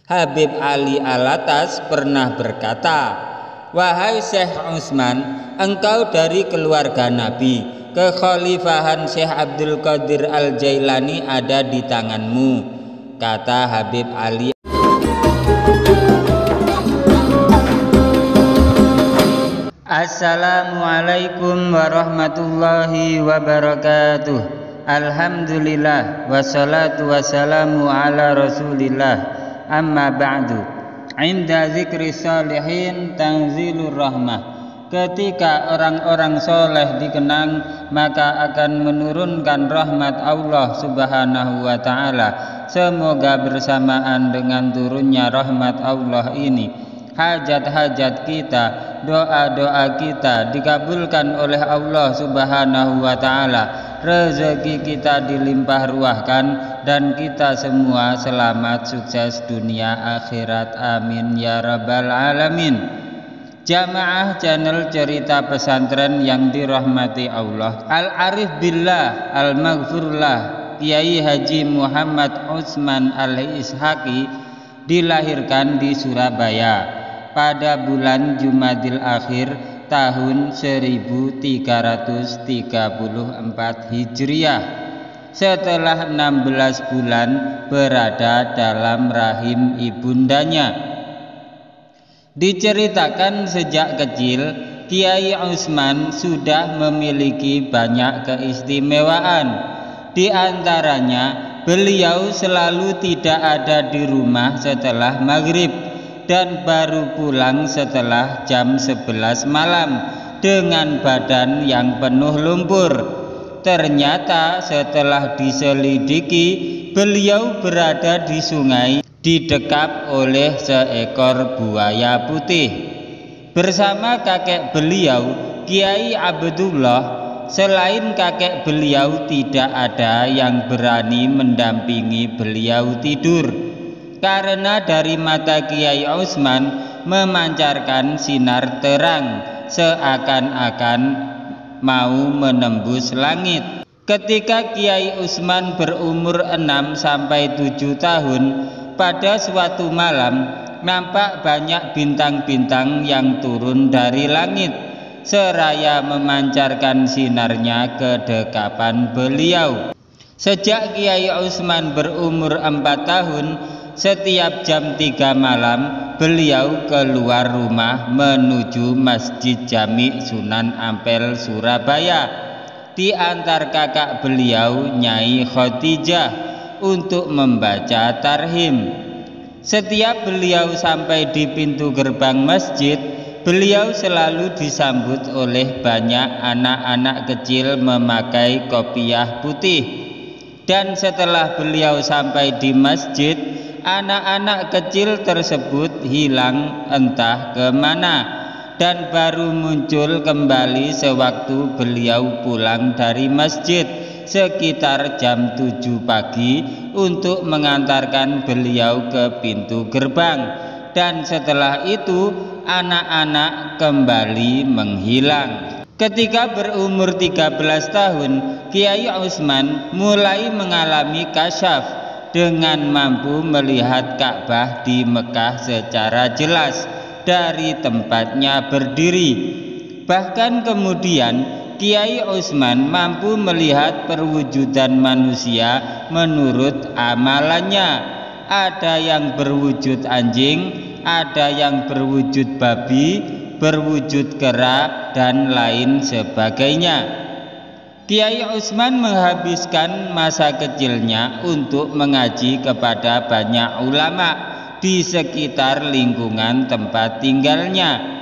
Habib Ali Alatas pernah berkata, "Wahai Syekh Utsman, engkau dari keluarga Nabi. Kekhalifahan Syekh Abdul Qadir Al-Jailani ada di tanganmu." Kata Habib Ali. Assalamualaikum warahmatullahi wabarakatuh. Alhamdulillah wassalatu wassalamu ala Rasulillah. Amma ba'du. Inda zikri salihin tanzilur rahmah. Ketika orang-orang soleh dikenang, maka akan menurunkan rahmat Allah subhanahu wa ta'ala. Semoga bersamaan dengan turunnya rahmat Allah ini, hajat-hajat kita, doa-doa kita dikabulkan oleh Allah subhanahu wa ta'ala. Rezeki kita dilimpah ruahkan dan kita semua selamat sukses dunia akhirat, amin ya rabbal alamin. Jamaah channel cerita pesantren yang dirahmati Allah, Al-Arif Billah Al-Maghfurlah Kiai Haji Muhammad Utsman Al-Ishaqi dilahirkan di Surabaya pada bulan Jumadil Akhir tahun 1334 Hijriah, setelah 16 bulan berada dalam rahim ibundanya. Diceritakan sejak kecil Kiai Utsman sudah memiliki banyak keistimewaan. Di antaranya, beliau selalu tidak ada di rumah setelah maghrib dan baru pulang setelah jam 11 malam dengan badan yang penuh lumpur. Ternyata setelah diselidiki, beliau berada di sungai didekap oleh seekor buaya putih. Bersama kakek beliau, Kiai Abdullah, selain kakek beliau tidak ada yang berani mendampingi beliau tidur, karena dari mata Kiai Utsman memancarkan sinar terang seakan-akan mau menembus langit. Ketika Kiai Utsman berumur 6-7 tahun, pada suatu malam nampak banyak bintang-bintang yang turun dari langit seraya memancarkan sinarnya ke dekapan beliau. Sejak Kiai Utsman berumur 4 tahun, setiap jam 3 malam beliau keluar rumah menuju Masjid Jami Sunan Ampel Surabaya diantar kakak beliau Nyai Khotijah untuk membaca tarhim. Setiap beliau sampai di pintu gerbang masjid, beliau selalu disambut oleh banyak anak-anak kecil memakai kopiah putih. Dan setelah beliau sampai di masjid, anak-anak kecil tersebut hilang entah kemana dan baru muncul kembali sewaktu beliau pulang dari masjid sekitar jam 7 pagi untuk mengantarkan beliau ke pintu gerbang. Dan setelah itu anak-anak kembali menghilang. Ketika berumur 13 tahun, Kiai Utsman mulai mengalami kasyaf dengan mampu melihat Ka'bah di Mekah secara jelas dari tempatnya berdiri. Bahkan kemudian Kiai Utsman mampu melihat perwujudan manusia menurut amalannya. Ada yang berwujud anjing, ada yang berwujud babi, berwujud kera, dan lain sebagainya. Kiai Utsman menghabiskan masa kecilnya untuk mengaji kepada banyak ulama di sekitar lingkungan tempat tinggalnya.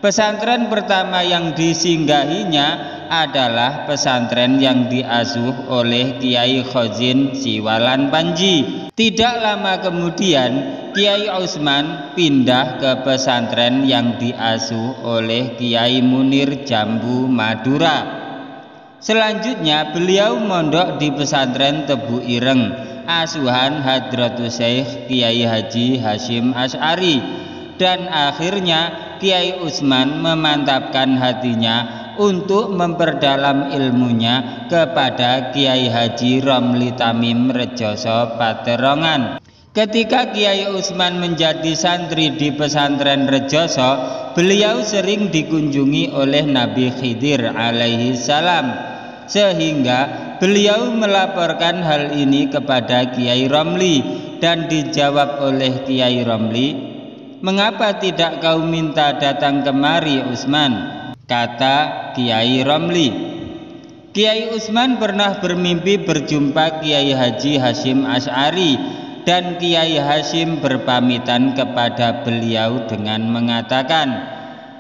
Pesantren pertama yang disinggahinya adalah pesantren yang diasuh oleh Kiai Khozin Siwalan Panji. Tidak lama kemudian Kiai Utsman pindah ke pesantren yang diasuh oleh Kiai Munir Jambu Madura. Selanjutnya beliau mondok di pesantren Tebu Ireng, asuhan Hadratus Syekh Kiai Haji Hasyim Asy'ari. Dan akhirnya Kiai Utsman memantapkan hatinya untuk memperdalam ilmunya kepada Kiai Haji Romli Tamim Rejoso Paterongan. Ketika Kiai Utsman menjadi santri di pesantren Rejoso, beliau sering dikunjungi oleh Nabi Khidir alaihi salam, sehingga beliau melaporkan hal ini kepada Kiai Romli, dan dijawab oleh Kiai Romli, "Mengapa tidak kau minta datang kemari, Utsman?" Kata Kiai Romli, Kiai Utsman pernah bermimpi berjumpa Kiai Haji Hasyim Asy'ari, dan Kiai Hasyim berpamitan kepada beliau dengan mengatakan,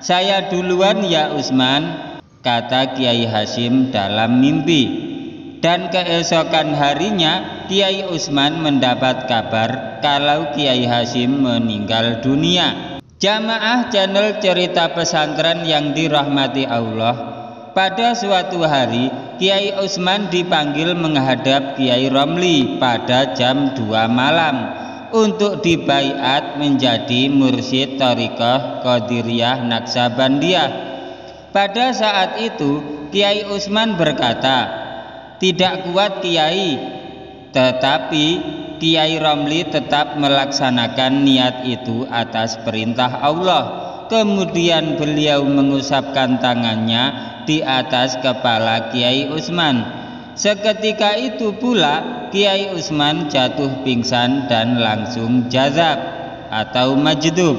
"Saya duluan ya Utsman," kata Kiai Hasyim dalam mimpi. Dan keesokan harinya Kiai Utsman mendapat kabar kalau Kiai Hasyim meninggal dunia. Jamaah channel Cerita Pesantren yang dirahmati Allah, pada suatu hari Kiai Utsman dipanggil menghadap Kiai Romli pada jam 2 malam untuk dibaiat menjadi mursyid Thariqah Qadiriyah Naksabandiyah. Pada saat itu Kiai Utsman berkata, "Tidak kuat Kiai," tetapi Kiai Romli tetap melaksanakan niat itu atas perintah Allah. Kemudian beliau mengusapkan tangannya di atas kepala Kiai Utsman. Seketika itu pula Kiai Utsman jatuh pingsan dan langsung jazab atau majdub.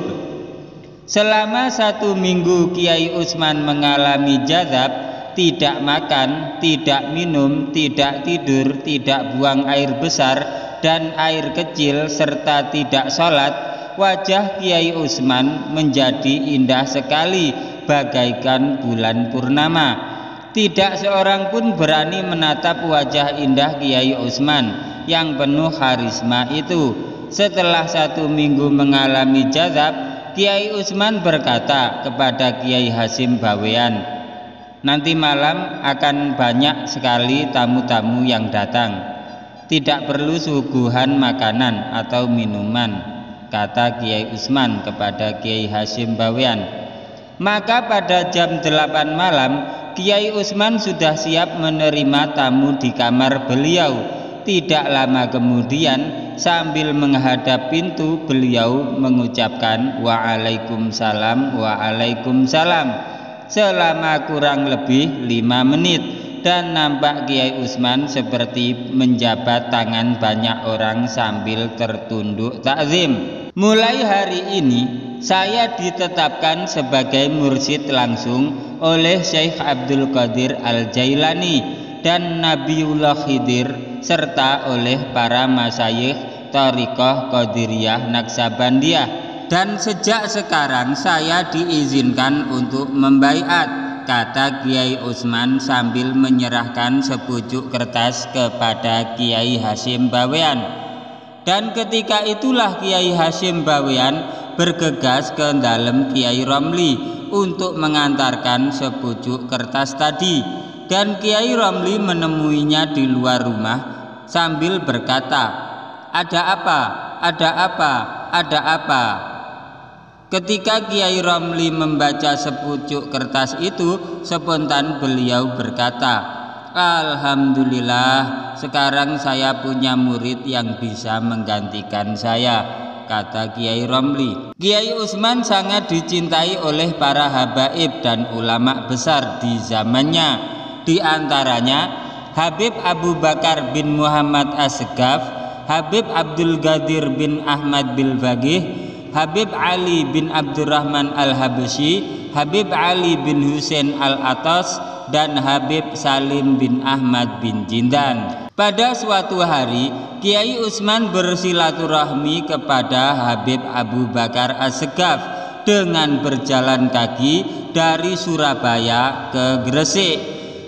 Selama 1 minggu Kiai Utsman mengalami jazab, tidak makan, tidak minum, tidak tidur, tidak buang air besar dan air kecil, serta tidak sholat. Wajah Kiai Utsman menjadi indah sekali bagaikan bulan purnama. Tidak seorang pun berani menatap wajah indah Kiai Utsman yang penuh karisma itu. Setelah 1 minggu mengalami jazab, Kiai Utsman berkata kepada Kiai Hasyim Bawean, "Nanti malam akan banyak sekali tamu-tamu yang datang. Tidak perlu suguhan makanan atau minuman," kata Kiai Utsman kepada Kiai Hasyim Bawean. Maka pada jam 8 malam Kiai Utsman sudah siap menerima tamu di kamar beliau. Tidak lama kemudian sambil menghadap pintu beliau mengucapkan "Waalaikumsalam, Waalaikumsalam" selama kurang lebih 5 menit. Dan nampak Kiai Utsman seperti menjabat tangan banyak orang sambil tertunduk takzim. Mulai hari ini saya ditetapkan sebagai mursyid langsung oleh Syekh Abdul Qadir Al-Jailani dan Nabiullah Khidir, serta oleh para masyayikh Thariqah Qadiriyah Naksabandiyah. Dan sejak sekarang saya diizinkan untuk membaiat, kata Kiai Utsman sambil menyerahkan sepucuk kertas kepada Kiai Hasyim Bawean. Dan ketika itulah Kiai Hasyim Bawean bergegas ke dalam Kiai Romli untuk mengantarkan sepucuk kertas tadi. Dan Kiai Romli menemuinya di luar rumah sambil berkata, "Ada apa? Ada apa? Ada apa?" Ketika Kiai Romli membaca sepucuk kertas itu, spontan beliau berkata, "Alhamdulillah, sekarang saya punya murid yang bisa menggantikan saya," kata Kiai Romli. Kiai Utsman sangat dicintai oleh para habaib dan ulama besar di zamannya. Di antaranya Habib Abu Bakar bin Muhammad As-Segaf, Habib Abdul Qadir bin Ahmad bin Faqih, Habib Ali bin Abdurrahman Al-Habsyi, Habib Ali bin Husain Al-Atas, dan Habib Salim bin Ahmad bin Jindan. Pada suatu hari Kiai Utsman bersilaturahmi kepada Habib Abu Bakar As-Segaf dengan berjalan kaki dari Surabaya ke Gresik.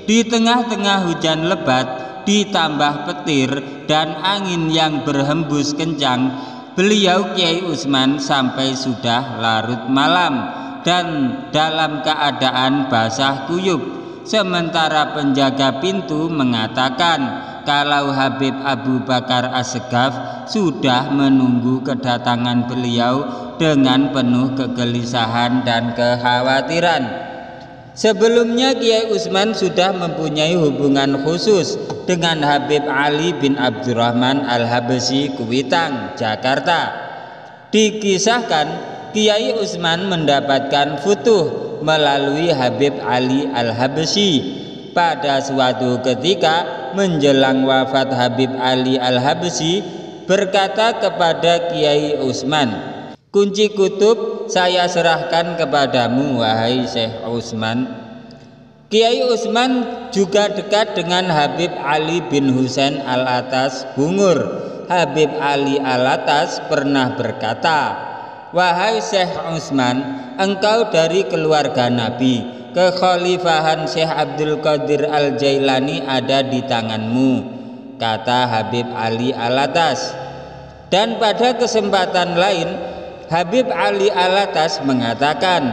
Di tengah-tengah hujan lebat ditambah petir dan angin yang berhembus kencang, beliau Kiai Utsman sampai sudah larut malam dan dalam keadaan basah kuyup. Sementara penjaga pintu mengatakan kalau Habib Abu Bakar As-Segaf sudah menunggu kedatangan beliau dengan penuh kegelisahan dan kekhawatiran. Sebelumnya Kiai Utsman sudah mempunyai hubungan khusus dengan Habib Ali bin Abdurrahman Al-Habsyi Kuitang, Jakarta. Dikisahkan Kiai Utsman mendapatkan futuh melalui Habib Ali Al-Habsyi. Pada suatu ketika menjelang wafat Habib Ali Al-Habsyi berkata kepada Kiai Utsman, "Kunci kutub saya serahkan kepadamu, wahai Syekh Utsman." Kiai Utsman juga dekat dengan Habib Ali bin Husain Al-Atas Bungur. Habib Ali Al-Atas pernah berkata, "Wahai Syekh Utsman, engkau dari keluarga Nabi. Kekhalifahan Syekh Abdul Qadir Al-Jailani ada di tanganmu," kata Habib Ali Al-Atas. Dan pada kesempatan lain Habib Ali Al-Atas mengatakan,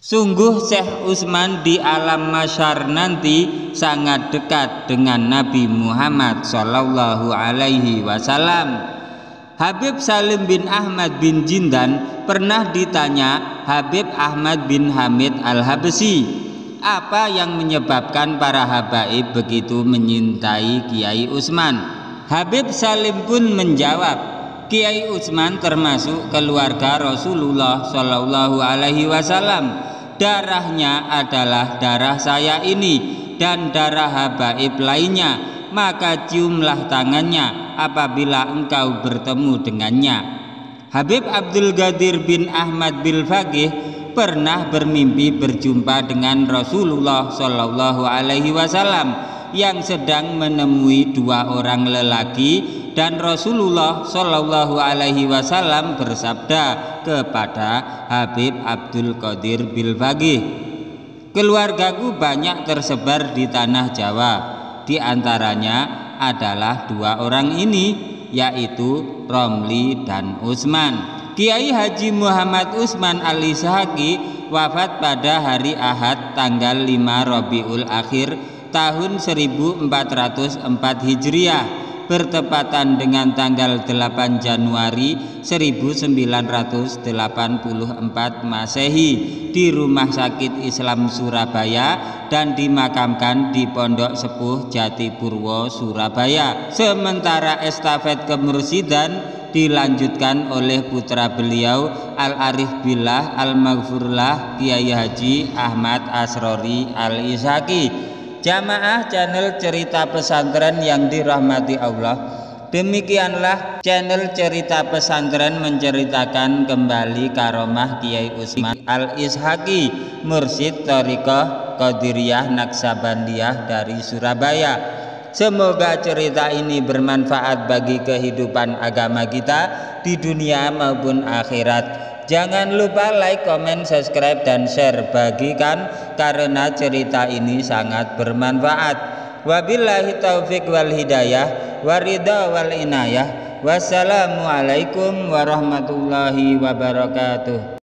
"Sungguh Syekh Utsman di alam mahsyar nanti sangat dekat dengan Nabi Muhammad Shallallahu Alaihi Wasallam." Habib Salim bin Ahmad bin Jindan pernah ditanya Habib Ahmad bin Hamid Al-Habsyi, apa yang menyebabkan para habaib begitu menyintai Kiai Utsman. Habib Salim pun menjawab, "Kiai Utsman termasuk keluarga Rasulullah Shallallahu Alaihi Wasallam. Darahnya adalah darah saya ini dan darah habaib lainnya. Maka ciumlah tangannya apabila engkau bertemu dengannya." Habib Abdul Qadir bin Ahmad bin Faqih pernah bermimpi berjumpa dengan Rasulullah Shallallahu Alaihi Wasallam yang sedang menemui dua orang lelaki, dan Rasulullah Shallallahu Alaihi Wasallam bersabda kepada Habib Abdul Qadir bin Faqih, "Keluargaku banyak tersebar di tanah Jawa. Di antaranya adalah dua orang ini, yaitu Romli dan Utsman." Kiai Haji Muhammad Utsman Al-Ishaqi wafat pada hari Ahad tanggal 5 Rabiul Akhir tahun 1404 Hijriah, bertepatan dengan tanggal 8 Januari 1984 Masehi, di Rumah Sakit Islam Surabaya dan dimakamkan di Pondok Sepuh Jatipurwo, Surabaya. Sementara estafet kemursidan dilanjutkan oleh putra beliau Al-Arif Billah Al-Maghfurlah Kiai Haji Ahmad Asrori Al-Ishaqi. Jamaah channel Cerita Pesantren yang dirahmati Allah, demikianlah channel Cerita Pesantren menceritakan kembali karomah Kiai Utsman Al-Ishaqi, mursyid Thariqah Qadiriyah Naksabandiyah dari Surabaya. Semoga cerita ini bermanfaat bagi kehidupan agama kita di dunia maupun akhirat. Jangan lupa like, comment, subscribe, dan share. Bagikan karena cerita ini sangat bermanfaat. Wabillahi taufik wal hidayah, waridha wal inayah. Wassalamualaikum warahmatullahi wabarakatuh.